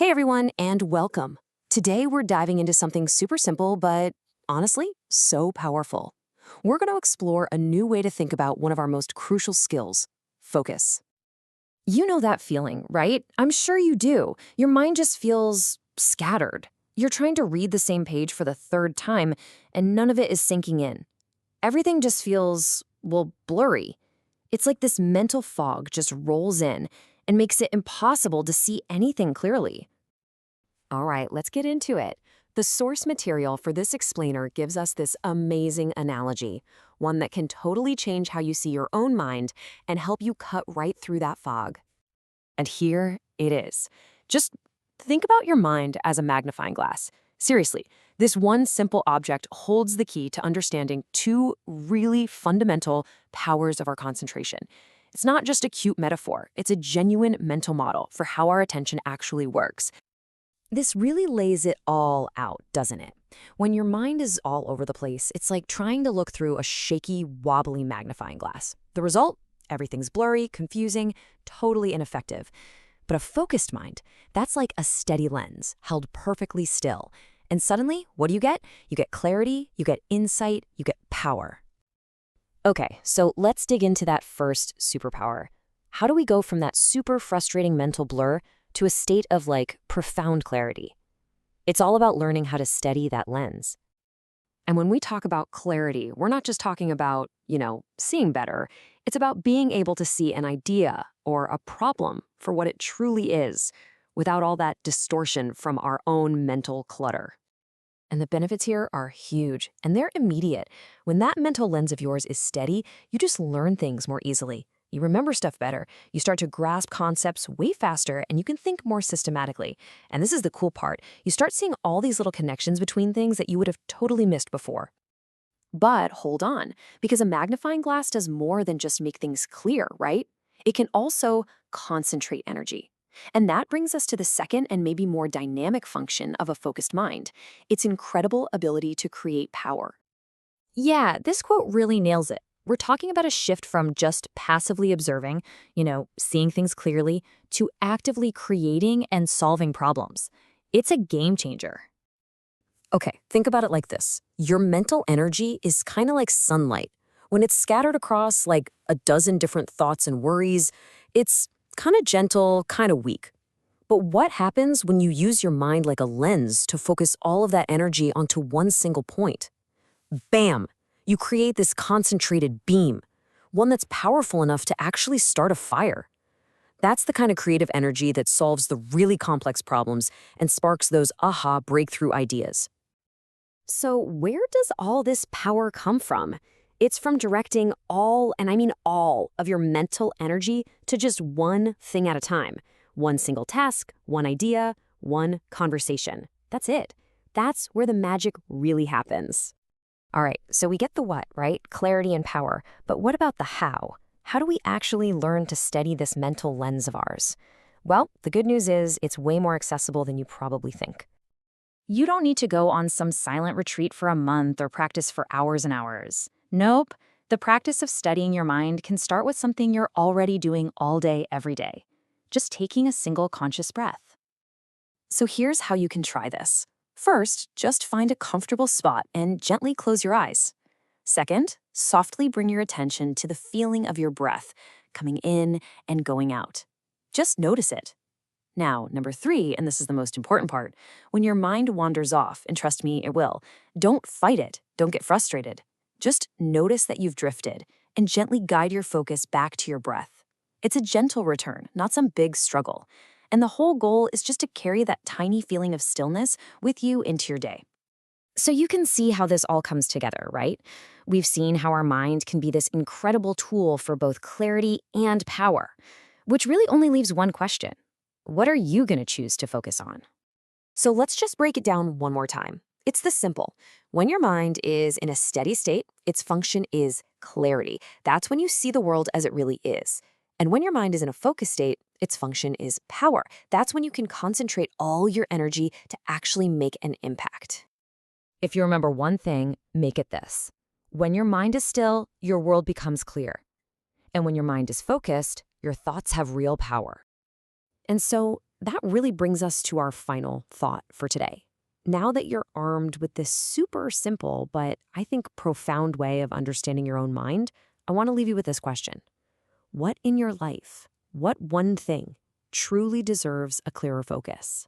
Hey everyone, and welcome. Today we're diving into something super simple, but honestly, so powerful. We're going to explore a new way to think about one of our most crucial skills: focus. You know that feeling, right? I'm sure you do. Your mind just feels scattered. You're trying to read the same page for the third time, and none of it is sinking in. Everything just feels, well, blurry. It's like this mental fog just rolls in and makes it impossible to see anything clearly. All right, let's get into it. The source material for this explainer gives us this amazing analogy, one that can totally change how you see your own mind and help you cut right through that fog. And here it is. Just think about your mind as a magnifying glass. Seriously, this one simple object holds the key to understanding two really fundamental powers of our concentration. It's not just a cute metaphor, it's a genuine mental model for how our attention actually works. This really lays it all out, doesn't it? When your mind is all over the place, it's like trying to look through a shaky, wobbly magnifying glass. The result? Everything's blurry, confusing, totally ineffective. But a focused mind, that's like a steady lens, held perfectly still. And suddenly, what do you get? You get clarity, you get insight, you get power. Okay, so let's dig into that first superpower. How do we go from that super frustrating mental blur to a state of profound clarity? It's all about learning how to steady that lens. And when we talk about clarity, we're not just talking about, seeing better. It's about being able to see an idea or a problem for what it truly is, without all that distortion from our own mental clutter. And the benefits here are huge, and they're immediate. When that mental lens of yours is steady, you just learn things more easily. You remember stuff better, you start to grasp concepts way faster, and you can think more systematically. And this is the cool part. You start seeing all these little connections between things that you would have totally missed before. But hold on, because a magnifying glass does more than just make things clear, right? It can also concentrate energy. And that brings us to the second and maybe more dynamic function of a focused mind: its incredible ability to create power. Yeah, this quote really nails it. We're talking about a shift from just passively observing, seeing things clearly, to actively creating and solving problems. It's a game changer. Okay, think about it like this. Your mental energy is kind of like sunlight. When it's scattered across like a dozen different thoughts and worries, it's kind of gentle, kind of weak. But what happens when you use your mind like a lens to focus all of that energy onto one single point? Bam! You create this concentrated beam, one that's powerful enough to actually start a fire. That's the kind of creative energy that solves the really complex problems and sparks those aha breakthrough ideas. So where does all this power come from? It's from directing all, and I mean all, of your mental energy to just one thing at a time. One single task, one idea, one conversation. That's it. That's where the magic really happens. All right, so we get the what, right? Clarity and power. But what about the how? How do we actually learn to steady this mental lens of ours? Well, the good news is it's way more accessible than you probably think. You don't need to go on some silent retreat for a month or practice for hours and hours. Nope. The practice of studying your mind can start with something you're already doing all day, every day. Just taking a single conscious breath. So here's how you can try this. First, just find a comfortable spot and gently close your eyes. Second, softly bring your attention to the feeling of your breath coming in and going out. Just notice it. Now, number 3, and this is the most important part, when your mind wanders off, and trust me, it will, don't fight it, don't get frustrated. Just notice that you've drifted and gently guide your focus back to your breath. It's a gentle return, not some big struggle. And the whole goal is just to carry that tiny feeling of stillness with you into your day. So you can see how this all comes together, right? We've seen how our mind can be this incredible tool for both clarity and power, which really only leaves one question. What are you going to choose to focus on? So let's just break it down one more time. It's this simple. When your mind is in a steady state, its function is clarity. That's when you see the world as it really is. And when your mind is in a focused state, its function is power. That's when you can concentrate all your energy to actually make an impact. If you remember one thing, make it this. When your mind is still, your world becomes clear. And when your mind is focused, your thoughts have real power. And so that really brings us to our final thought for today. Now that you're armed with this super simple, but I think profound way of understanding your own mind, I want to leave you with this question. What in your life, what one thing truly deserves a clearer focus?